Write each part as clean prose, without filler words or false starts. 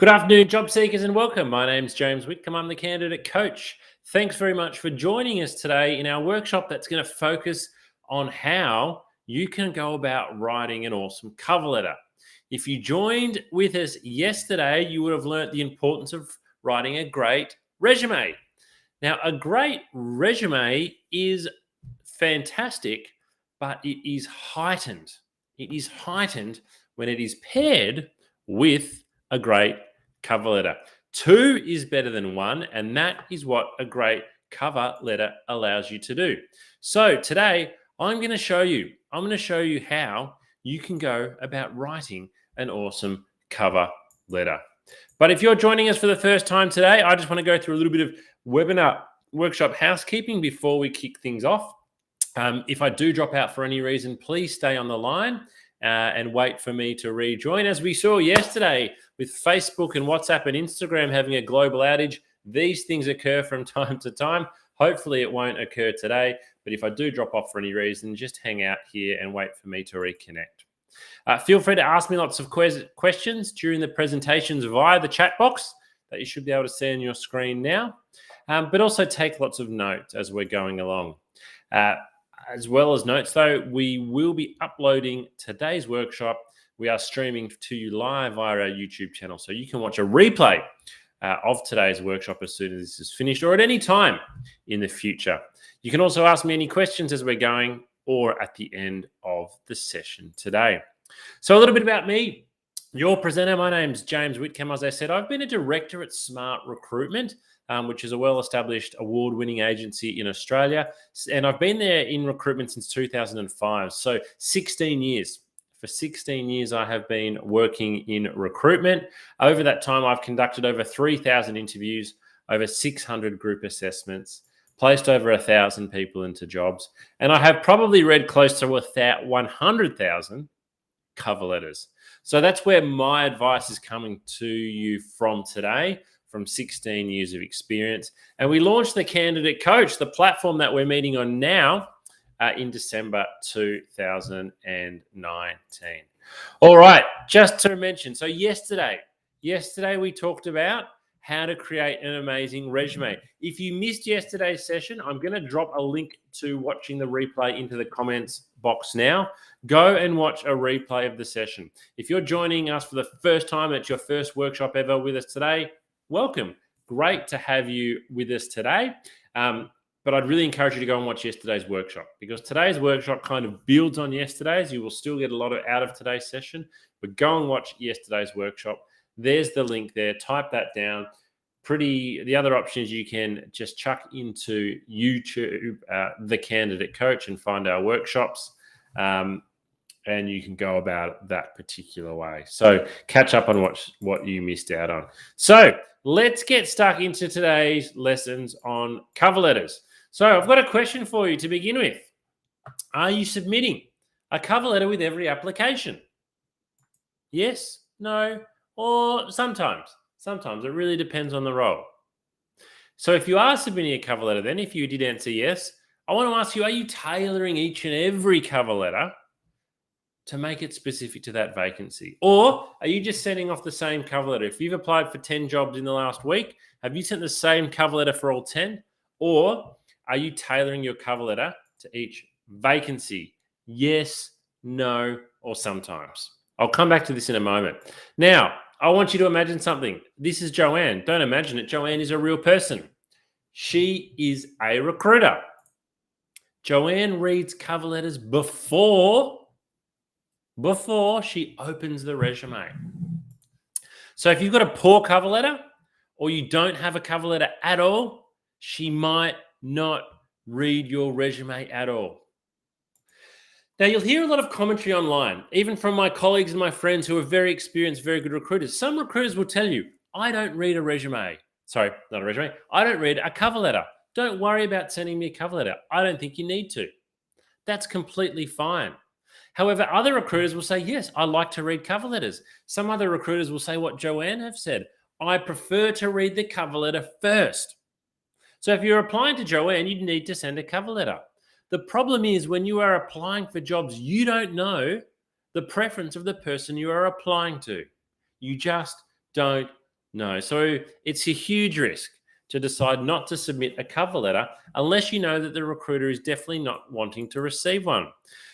Good afternoon, job seekers, and welcome. My name's James Whitcomb. I'm the candidate coach. Thanks very much for joining us today in our workshop that's going to focus on how you can go about writing an awesome cover letter. If you joined with us yesterday, you would have learnt the importance of writing a great resume. Now, a great resume is fantastic, but it is heightened. It is heightened when it is paired with a great cover letter. Two is better than one, and that is what a great cover letter allows you to do. So today, I'm going to show you how you can go about writing an awesome cover letter. But if you're joining us for the first time today, I just want to go through a little bit of webinar workshop housekeeping before we kick things off. If I do drop out for any reason, please stay on the line and wait for me to rejoin. As we saw yesterday with Facebook and WhatsApp and Instagram having a global outage, these things occur from time to time. Hopefully it won't occur today, but if I do drop off for any reason, just hang out here and wait for me to reconnect. Feel free to ask me lots of questions during the presentations via the chat box that you should be able to see on your screen now, but also take lots of notes as we're going along. As well as notes, though, we will be uploading today's workshop. We are streaming to you live via our YouTube channel, so you can watch a replay of today's workshop as soon as this is finished or at any time in the future. You can also ask me any questions as we're going or at the end of the session today. So a little bit about me. Your presenter, my name's James Whitcomb. As I said, I've been a director at Smart Recruitment, which is a well-established award-winning agency in Australia. And I've been there in recruitment since 2005, so 16 years. For 16 years, I have been working in recruitment. Over that time, I've conducted over 3,000 interviews, over 600 group assessments, placed over 1,000 people into jobs, and I have probably read close to 100,000 cover letters. So that's where my advice is coming to you from today, from 16 years of experience. And we launched the Candidate Coach, the platform that we're meeting on now, in December 2019. All right, just to mention, so yesterday we talked about how to create an amazing resume. If you missed yesterday's session, I'm going to drop a link to watching the replay into the comments box now. Go and watch a replay of the session. If you're joining us for the first time, it's your first workshop ever with us today, welcome. Great to have you with us today. But I'd really encourage you to go and watch yesterday's workshop, because today's workshop kind of builds on yesterday's. You will still get a lot out of today's session, but go and watch yesterday's workshop. There's the link there. Type that down. The other option is you can just chuck into YouTube the Candidate Coach and find our workshops, and you can go about it that particular way. So catch up on what you missed out on. So let's get stuck into today's lessons on cover letters. So I've got a question for you to begin with. Are you submitting a cover letter with every application? Yes, no, or sometimes? Sometimes. It really depends on the role. So if you are submitting a cover letter, then if you did answer yes, I want to ask you, are you tailoring each and every cover letter to make it specific to that vacancy? Or are you just sending off the same cover letter? If you've applied for 10 jobs in the last week, have you sent the same cover letter for all 10? Or are you tailoring your cover letter to each vacancy? Yes, no, or sometimes. I'll come back to this in a moment. Now, I want you to imagine something. This is Joanne. Don't imagine it. Joanne is a real person. She is a recruiter. Joanne reads cover letters before she opens the resume. So if you've got a poor cover letter or you don't have a cover letter at all, she might not read your resume at all. Now, you'll hear a lot of commentary online, even from my colleagues and my friends who are very experienced, very good recruiters. Some recruiters will tell you, I don't read a resume. Sorry, not a resume. I don't read a cover letter. Don't worry about sending me a cover letter. I don't think you need to. That's completely fine. However, other recruiters will say, yes, I like to read cover letters. Some other recruiters will say what Joanne have said. I prefer to read the cover letter first. So if you're applying to Joanne, you need to send a cover letter. The problem is when you are applying for jobs, you don't know the preference of the person you are applying to. You just don't No. So it's a huge risk to decide not to submit a cover letter unless you know that the recruiter is definitely not wanting to receive one.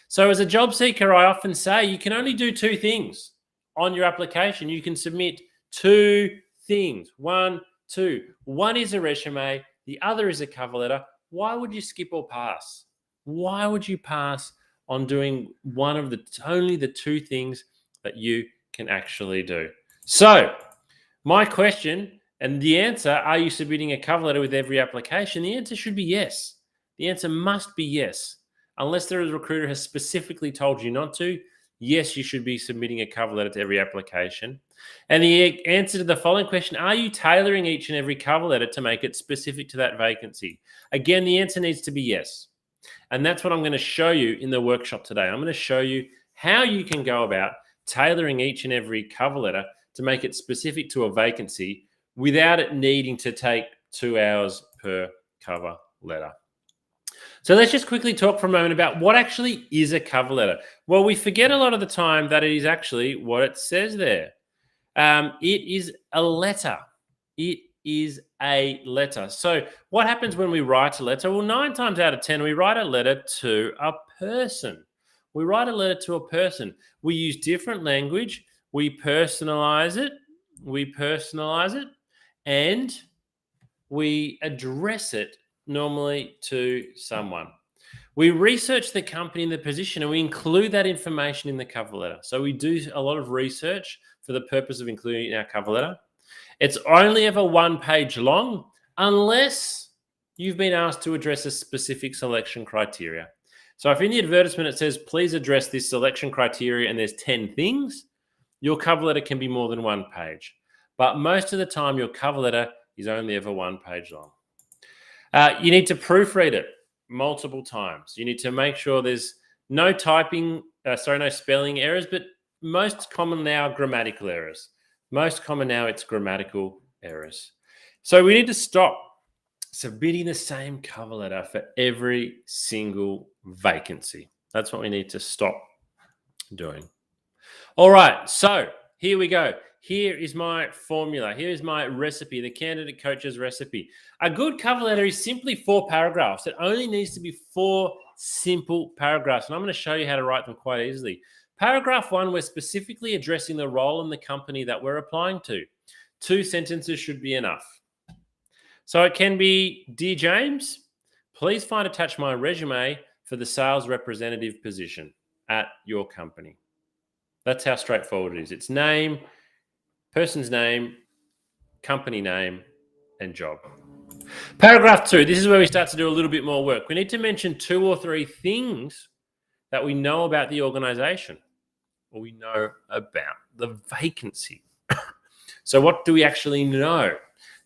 So, as a job seeker, I often say you can only do two things on your application. You can submit two things. One, two. One is a resume, the other is a cover letter. Why would you skip or pass? Why would you pass on doing one of the only the two things that you can actually do? So, my question and the answer, are you submitting a cover letter with every application? The answer should be yes. The answer must be yes. Unless the recruiter has specifically told you not to, yes, you should be submitting a cover letter to every application. And the answer to the following question, are you tailoring each and every cover letter to make it specific to that vacancy? Again, the answer needs to be yes. And that's what I'm going to show you in the workshop today. I'm going to show you how you can go about tailoring each and every cover letter to make it specific to a vacancy without it needing to take 2 hours per cover letter. So let's just quickly talk for a moment about what actually is a cover letter. Well, we forget a lot of the time that it is actually what it says there. It is a letter. It is a letter. So what happens when we write a letter? Well, 9 times out of 10, we write a letter to a person. We write a letter to a person. We use different language. We personalize it. And we address it normally to someone. We research the company and the position, and we include that information in the cover letter. So we do a lot of research for the purpose of including it in our cover letter. It's only ever 1 page long unless you've been asked to address a specific selection criteria. So if in the advertisement it says, please address this selection criteria and there's 10 things, your cover letter can be more than 1 page. But most of the time, your cover letter is only ever 1 page long. You need to proofread it multiple times. You need to make sure there's no no spelling errors, but most common now, grammatical errors. Most common now, it's grammatical errors. So we need to stop submitting the same cover letter for every single vacancy. That's what we need to stop doing. All right, so here we go. Here is my formula. Here is my recipe, the candidate coach's recipe. A good cover letter is simply 4 paragraphs. It only needs to be 4 simple paragraphs, and I'm going to show you how to write them quite easily. Paragraph 1, we're specifically addressing the role in the company that we're applying to. 2 sentences should be enough. So it can be, Dear James, please find attached my resume for the sales representative position at your company. That's how straightforward it is. It's name, person's name, company name, and job. Paragraph 2, this is where we start to do a little bit more work. We need to mention 2 or 3 things that we know about the organization or we know about the vacancy. So what do we actually know?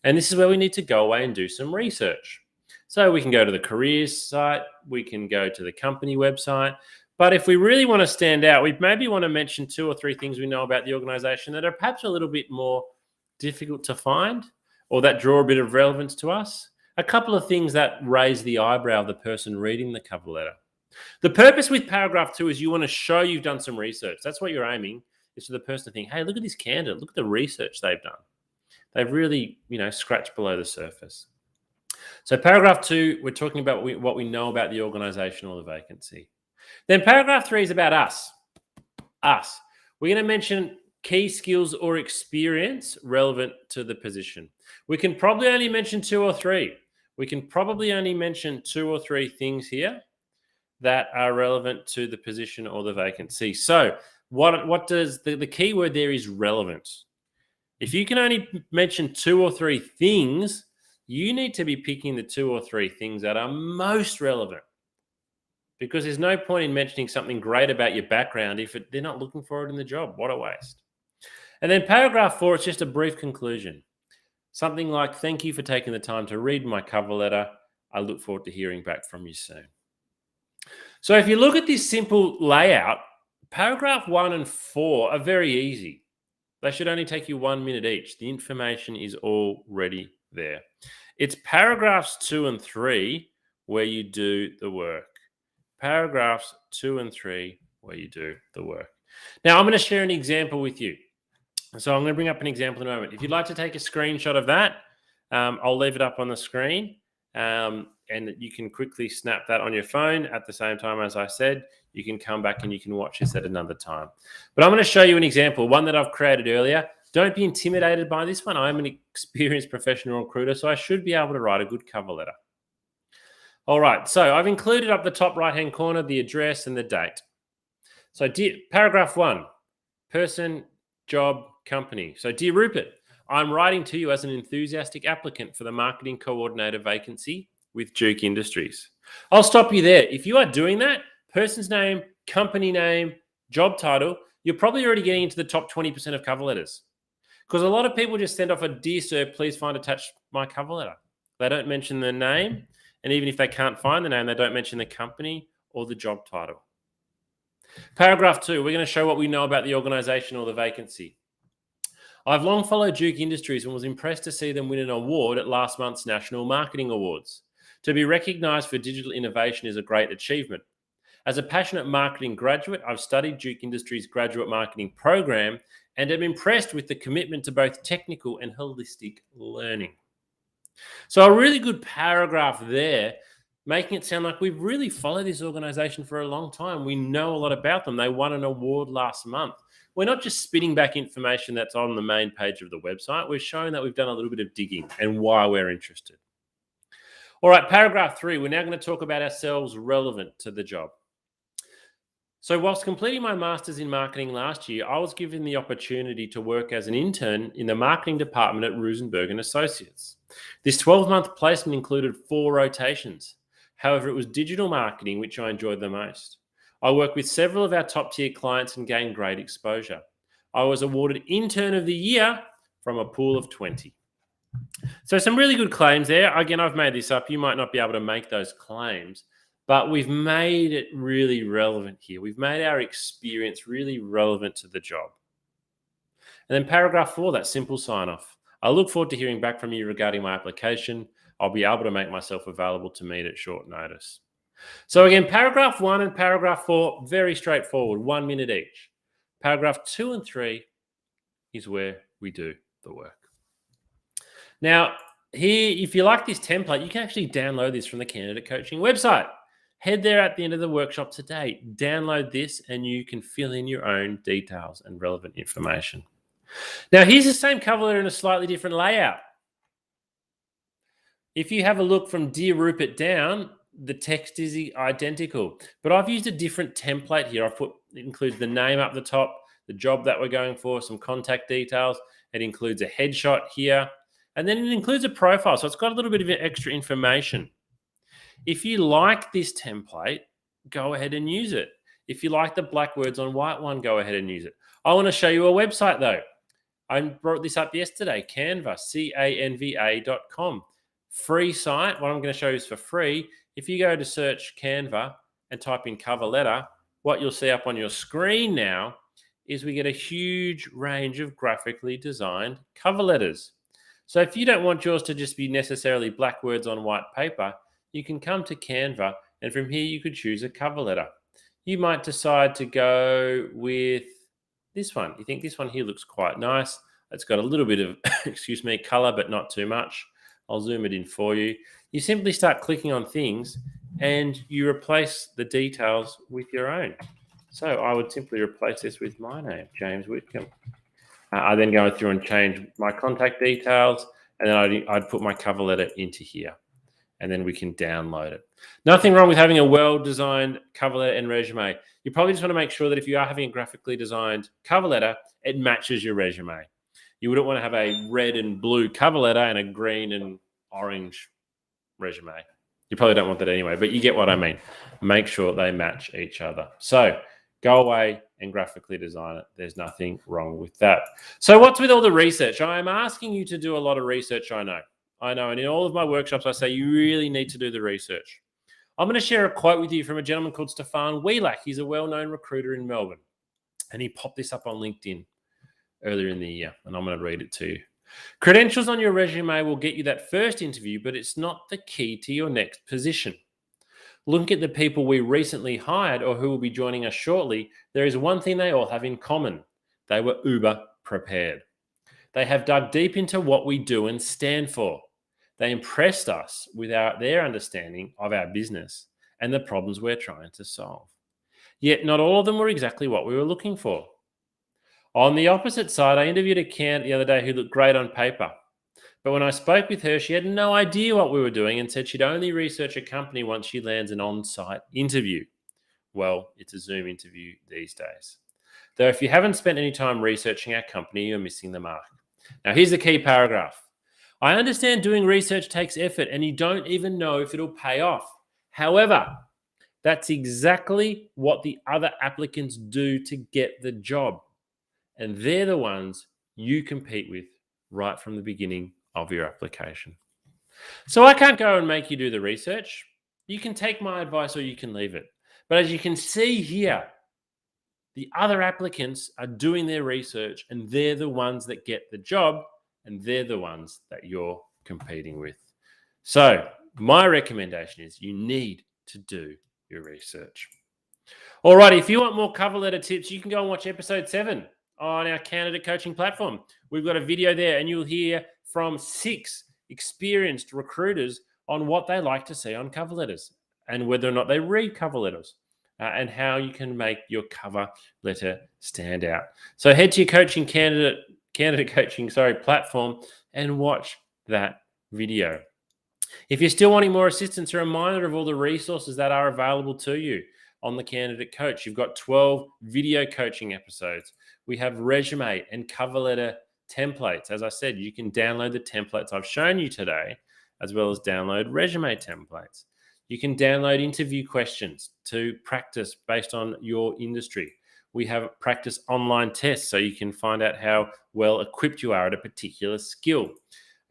And this is where we need to go away and do some research. So we can go to the careers site, we can go to the company website. But if we really want to stand out, we maybe want to mention 2 or 3 things we know about the organization that are perhaps a little bit more difficult to find or that draw a bit of relevance to us. A couple of things that raise the eyebrow of the person reading the cover letter. The purpose with paragraph 2 is you want to show you've done some research. That's what you're aiming, is for the person to think, hey, look at this candidate. Look at the research they've done. They've really, scratched below the surface. So paragraph 2, we're talking about what we know about the organization or the vacancy. Then paragraph 3 is about us. Us. We're going to mention key skills or experience relevant to the position. We can probably only mention 2 or 3. We can probably only mention 2 or 3 things here that are relevant to the position or the vacancy. So what does the key word there is relevance. If you can only mention 2 or 3 things, you need to be picking the 2 or 3 things that are most relevant. Because there's no point in mentioning something great about your background if they're not looking for it in the job. What a waste. And then paragraph 4, it's just a brief conclusion. Something like, thank you for taking the time to read my cover letter. I look forward to hearing back from you soon. So if you look at this simple layout, paragraph 1 and 4 are very easy. They should only take you 1 minute each. The information is already there. It's paragraphs 2 and 3 where you do the work. Paragraphs 2 and 3 where you do the work. Now, I'm going to share an example with you. So I'm going to bring up an example in a moment. If you'd like to take a screenshot of that, I'll leave it up on the screen, and you can quickly snap that on your phone at the same time. As I said, you can come back and you can watch this at another time. But I'm going to show you an example, one that I've created earlier. Don't be intimidated by this one. I'm an experienced professional recruiter, so I should be able to write a good cover letter. All right, so I've included up the top right-hand corner the address and the date. So paragraph 1, person, job, company. So dear Rupert, I'm writing to you as an enthusiastic applicant for the marketing coordinator vacancy with Duke Industries. I'll stop you there. If you are doing that, person's name, company name, job title, you're probably already getting into the top 20% of cover letters. Because a lot of people just send off a dear sir, please find attached my cover letter. They don't mention the name. And even if they can't find the name, they don't mention the company or the job title. Paragraph 2, we're going to show what we know about the organisation or the vacancy. I've long followed Duke Industries and was impressed to see them win an award at last month's National Marketing Awards. To be recognised for digital innovation is a great achievement. As a passionate marketing graduate, I've studied Duke Industries' graduate marketing program and am impressed with the commitment to both technical and holistic learning. So a really good paragraph there, making it sound like we've really followed this organisation for a long time. We know a lot about them. They won an award last month. We're not just spitting back information that's on the main page of the website. We're showing that we've done a little bit of digging and why we're interested. All right, paragraph 3, we're now going to talk about ourselves relevant to the job. So whilst completing my master's in marketing last year, I was given the opportunity to work as an intern in the marketing department at Rosenberg and Associates. This 12-month placement included 4 rotations. However, it was digital marketing which I enjoyed the most. I worked with several of our top-tier clients and gained great exposure. I was awarded Intern of the Year from a pool of 20. So some really good claims there. Again, I've made this up. You might not be able to make those claims, but we've made it really relevant here. We've made our experience really relevant to the job. And then paragraph 4, that simple sign-off. I look forward to hearing back from you regarding my application. I'll be able to make myself available to meet at short notice. So again, paragraph 1 and paragraph 4, very straightforward, 1 minute each. Paragraph 2 and 3 is where we do the work. Now, here, if you like this template, you can actually download this from the Candidate Coaching website. Head there at the end of the workshop today, download this, and you can fill in your own details and relevant information. Now, here's the same cover letter in a slightly different layout. If you have a look from Dear Rupert down, the text is identical, but I've used a different template here. It includes the name up the top, the job that we're going for, some contact details. It includes a headshot here, and then it includes a profile. So it's got a little bit of extra information. If you like this template, go ahead and use it. If you like the black words on white one, go ahead and use it. I want to show you a website though. I brought this up yesterday, Canva, canva.com. Free site. What I'm going to show you is for free. If you go to search Canva and type in cover letter, what you'll see up on your screen now is we get a huge range of graphically designed cover letters. So if you don't want yours to just be necessarily black words on white paper, you can come to Canva, and from here you could choose a cover letter. You might decide to go with this one. You think this one here looks quite nice. It's got a little bit of, excuse me, color, but not too much. I'll zoom it in for you. You simply start clicking on things and you replace the details with your own. So I would simply replace this with my name, James Whitcomb. I then go through and change my contact details, and then I'd put my cover letter into here. And then we can download it. Nothing wrong with having a well-designed cover letter and resume. You probably just want to make sure that if you are having a graphically designed cover letter, it matches your resume. You wouldn't want to have a red and blue cover letter and a green and orange resume. You probably don't want that anyway, but you get what I mean. Make sure they match each other. So go away and graphically design it. There's nothing wrong with that. So what's with all the research? I am asking you to do a lot of research, I know. And in all of my workshops, I say you really need to do the research. I'm going to share a quote with you from a gentleman called Stefan Wheelock. He's a well-known recruiter in Melbourne, and he popped this up on LinkedIn earlier in the year, and I'm going to read it to you. Credentials on your resume will get you that first interview, but it's not the key to your next position. Look at the people we recently hired or who will be joining us shortly. There is one thing they all have in common. They were uber prepared. They have dug deep into what we do and stand for. They impressed us with their understanding of our business and the problems we're trying to solve. Yet not all of them were exactly what we were looking for. On the opposite side, I interviewed a candidate the other day who looked great on paper. But when I spoke with her, she had no idea what we were doing and said she'd only research a company once she lands an on-site interview. Well, it's a Zoom interview these days. Though if you haven't spent any time researching our company, you're missing the mark. Now, here's the key paragraph. I understand doing research takes effort and you don't even know if it'll pay off. However, that's exactly what the other applicants do to get the job. And they're the ones you compete with right from the beginning of your application. So I can't go and make you do the research. You can take my advice or you can leave it. But as you can see here, the other applicants are doing their research and they're the ones that get the job and they're the ones that you're competing with. So my recommendation is you need to do your research. All right, if you want more cover letter tips, you can go and watch episode 7 on our candidate coaching platform. We've got a video there and you'll hear from 6 experienced recruiters on what they like to see on cover letters and whether or not they read cover letters and how you can make your cover letter stand out. So head to your candidate coaching platform and watch that video. If you're still wanting more assistance, a reminder of all the resources that are available to you on the Candidate Coach. You've got 12 video coaching episodes. We have resume and cover letter templates. As I said, you can download the templates I've shown you today, as well as download resume templates. You can download interview questions to practice based on your industry. We have practice online tests so you can find out how well equipped you are at a particular skill.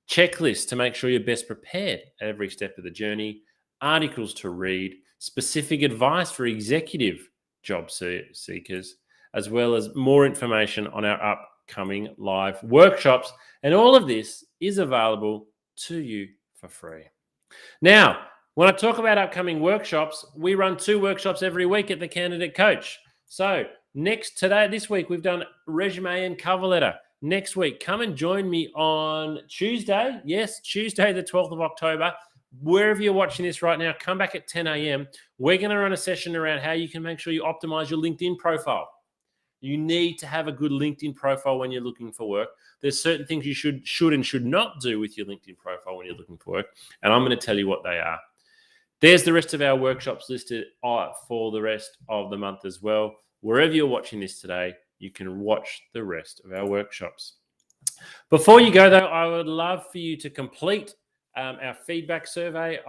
Checklists to make sure you're best prepared at every step of the journey. Articles to read. Specific advice for executive job seekers, as well as more information on our upcoming live workshops. And all of this is available to you for free. Now, when I talk about upcoming workshops, we run 2 workshops every week at the Candidate Coach. So this week, we've done resume and cover letter. Next week, come and join me on Tuesday. Yes, Tuesday, the 12th of October. Wherever you're watching this right now, come back at 10 a.m. We're going to run a session around how you can make sure you optimize your LinkedIn profile. You need to have a good LinkedIn profile when you're looking for work. There's certain things you should and should not do with your LinkedIn profile when you're looking for work, and I'm going to tell you what they are. There's the rest of our workshops listed for the rest of the month as well. Wherever you're watching this today, you can watch the rest of our workshops. Before you go, though, I would love for you to complete our feedback survey.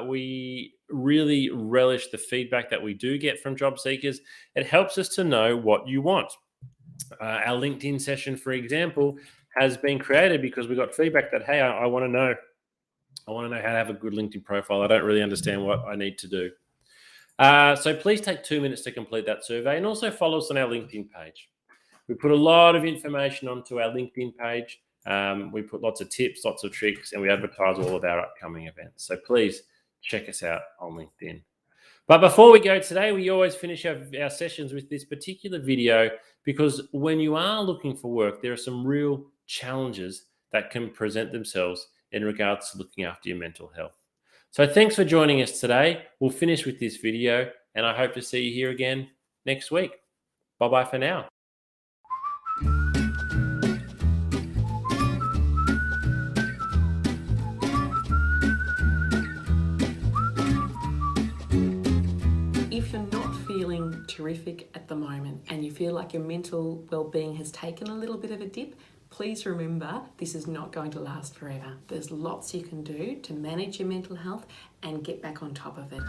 We really relish the feedback that we do get from job seekers. It helps us to know what you want. Our LinkedIn session, for example, has been created because we got feedback that, hey, I want to know how to have a good LinkedIn profile. I don't really understand what I need to do. So please take 2 minutes to complete that survey and also follow us on our LinkedIn page. We put a lot of information onto our LinkedIn page. We put lots of tips, lots of tricks, and we advertise all of our upcoming events. So please check us out on LinkedIn. But before we go today, we always finish our sessions with this particular video because when you are looking for work, there are some real challenges that can present themselves in regards to looking after your mental health. So thanks for joining us today. We'll finish with this video, and I hope to see you here again next week. Bye-bye for now. If you're not feeling terrific at the moment and you feel like your mental well-being has taken a little bit of a dip, please remember this is not going to last forever. There's lots you can do to manage your mental health and get back on top of it.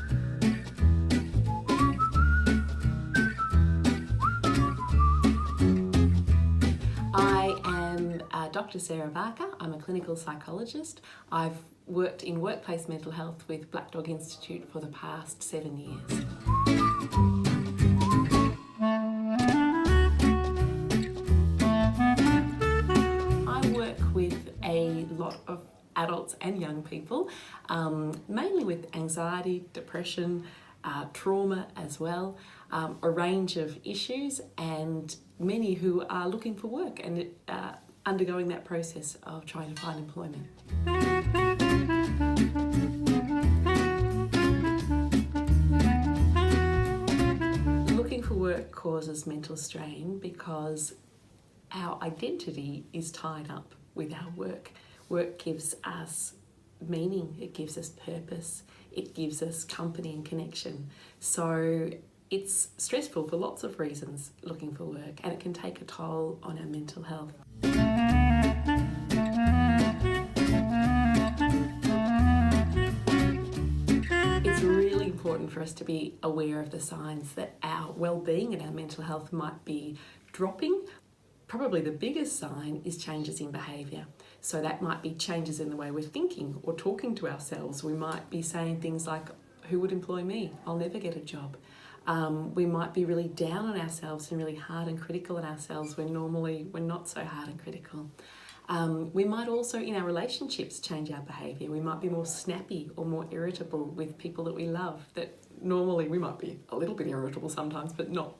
I am Dr. Sarah Barker. I'm a clinical psychologist. I've worked in workplace mental health with Black Dog Institute for the past 7 years. A lot of adults and young people, mainly with anxiety, depression, trauma as well, a range of issues, and many who are looking for work and undergoing that process of trying to find employment. Looking for work causes mental strain because our identity is tied up with our work. Work gives us meaning, it gives us purpose, it gives us company and connection. So it's stressful for lots of reasons, looking for work, and it can take a toll on our mental health. It's really important for us to be aware of the signs that our well-being and our mental health might be dropping. Probably the biggest sign is changes in behaviour. So that might be changes in the way we're thinking or talking to ourselves. We might be saying things like, who would employ me? I'll never get a job. We might be really down on ourselves and really hard and critical on ourselves when normally we're not so hard and critical. We might also, in our relationships, change our behaviour. We might be more snappy or more irritable with people that we love, that normally we might be a little bit irritable sometimes, but not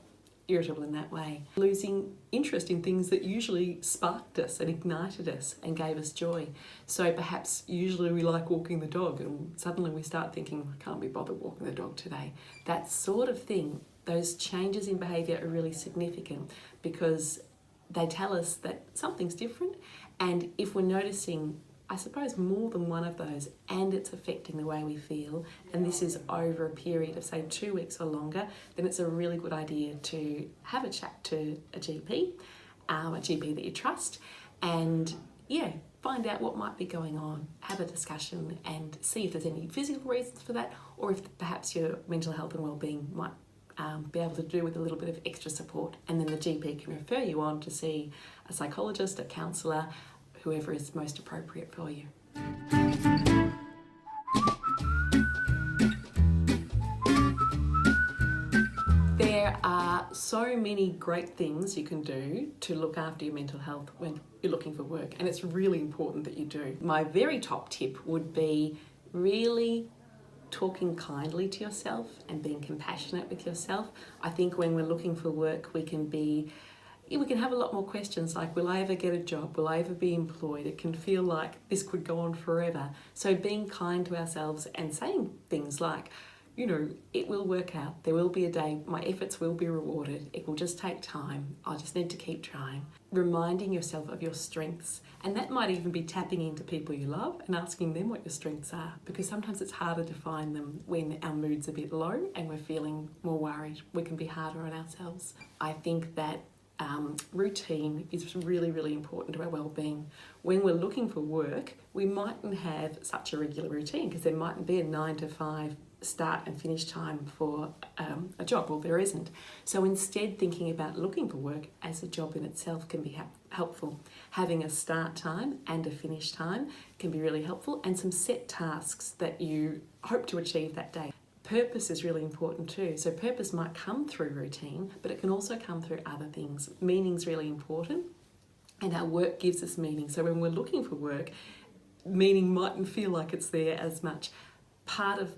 irritable in that way. Losing interest in things that usually sparked us and ignited us and gave us joy. So perhaps usually we like walking the dog and suddenly we start thinking, I can't be bothered walking the dog today. That sort of thing, those changes in behaviour are really significant because they tell us that something's different, and if we're noticing, I suppose, more than one of those and it's affecting the way we feel, and this is over a period of say 2 weeks or longer, then it's a really good idea to have a chat to a GP that you trust, and find out what might be going on, have a discussion and see if there's any physical reasons for that, or if perhaps your mental health and wellbeing might be able to do with a little bit of extra support, and then the GP can refer you on to see a psychologist, a counsellor, whoever is most appropriate for you. There are so many great things you can do to look after your mental health when you're looking for work, and it's really important that you do. My very top tip would be really talking kindly to yourself and being compassionate with yourself. I think when we're looking for work, we can have a lot more questions like, will I ever get a job? Will I ever be employed? It can feel like this could go on forever. So being kind to ourselves and saying things like, it will work out. There will be a day, my efforts will be rewarded. It will just take time. I just need to keep trying. Reminding yourself of your strengths. And that might even be tapping into people you love and asking them what your strengths are, because sometimes it's harder to find them when our mood's a bit low and we're feeling more worried. We can be harder on ourselves. I think that routine is really, really important to our well-being. When we're looking for work, we mightn't have such a regular routine because there mightn't be a 9 to 5 start and finish time for a job, or there isn't. So instead, thinking about looking for work as a job in itself can be helpful. Having a start time and a finish time can be really helpful, and some set tasks that you hope to achieve that day. Purpose is really important too. So purpose might come through routine, but it can also come through other things. Meaning's really important, and our work gives us meaning. So when we're looking for work, meaning mightn't feel like it's there as much. Part of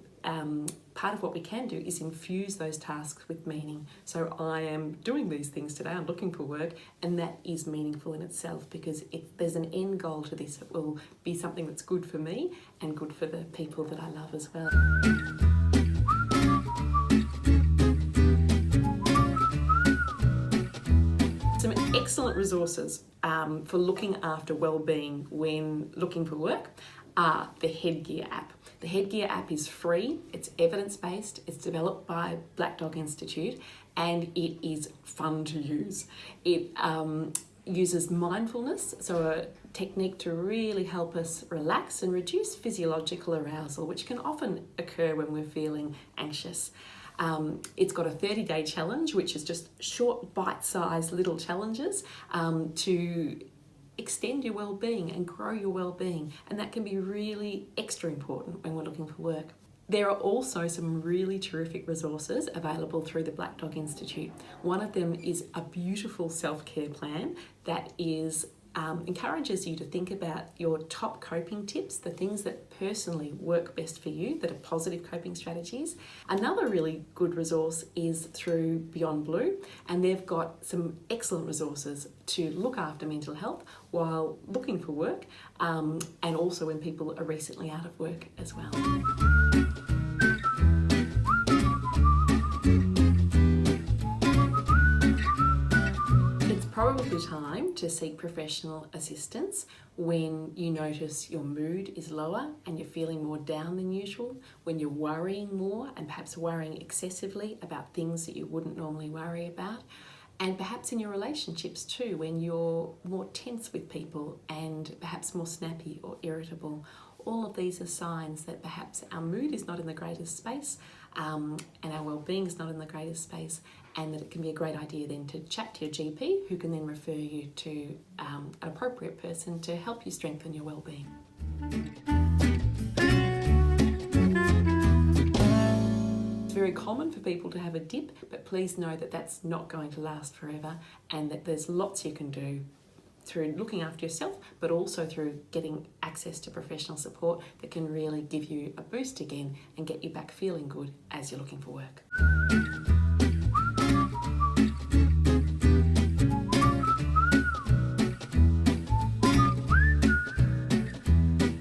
what we can do is infuse those tasks with meaning. So I am doing these things today, I'm looking for work, and that is meaningful in itself because there's an end goal to this. It will be something that's good for me and good for the people that I love as well. Some excellent resources for looking after well-being when looking for work are the Headgear app. The Headgear app is free, it's evidence-based, it's developed by Black Dog Institute, and it is fun to use. It uses mindfulness, so a technique to really help us relax and reduce physiological arousal, which can often occur when we're feeling anxious. It's got a 30-day challenge, which is just short, bite-sized little challenges to extend your well-being and grow your well-being, and that can be really extra important when we're looking for work. There are also some really terrific resources available through the Black Dog Institute. One of them is a beautiful self-care plan that is encourages you to think about your top coping tips, the things that personally work best for you, that are positive coping strategies. Another really good resource is through Beyond Blue, and they've got some excellent resources to look after mental health while looking for work, and also when people are recently out of work as well. Probably time to seek professional assistance when you notice your mood is lower and you're feeling more down than usual, when you're worrying more and perhaps worrying excessively about things that you wouldn't normally worry about, and perhaps in your relationships too, when you're more tense with people and perhaps more snappy or irritable. All of these are signs that perhaps our mood is not in the greatest space, and our well-being is not in the greatest space, and that it can be a great idea then to chat to your GP, who can then refer you to an appropriate person to help you strengthen your well-being. It's very common for people to have a dip, but please know that that's not going to last forever, and that there's lots you can do through looking after yourself, but also through getting access to professional support that can really give you a boost again and get you back feeling good as you're looking for work.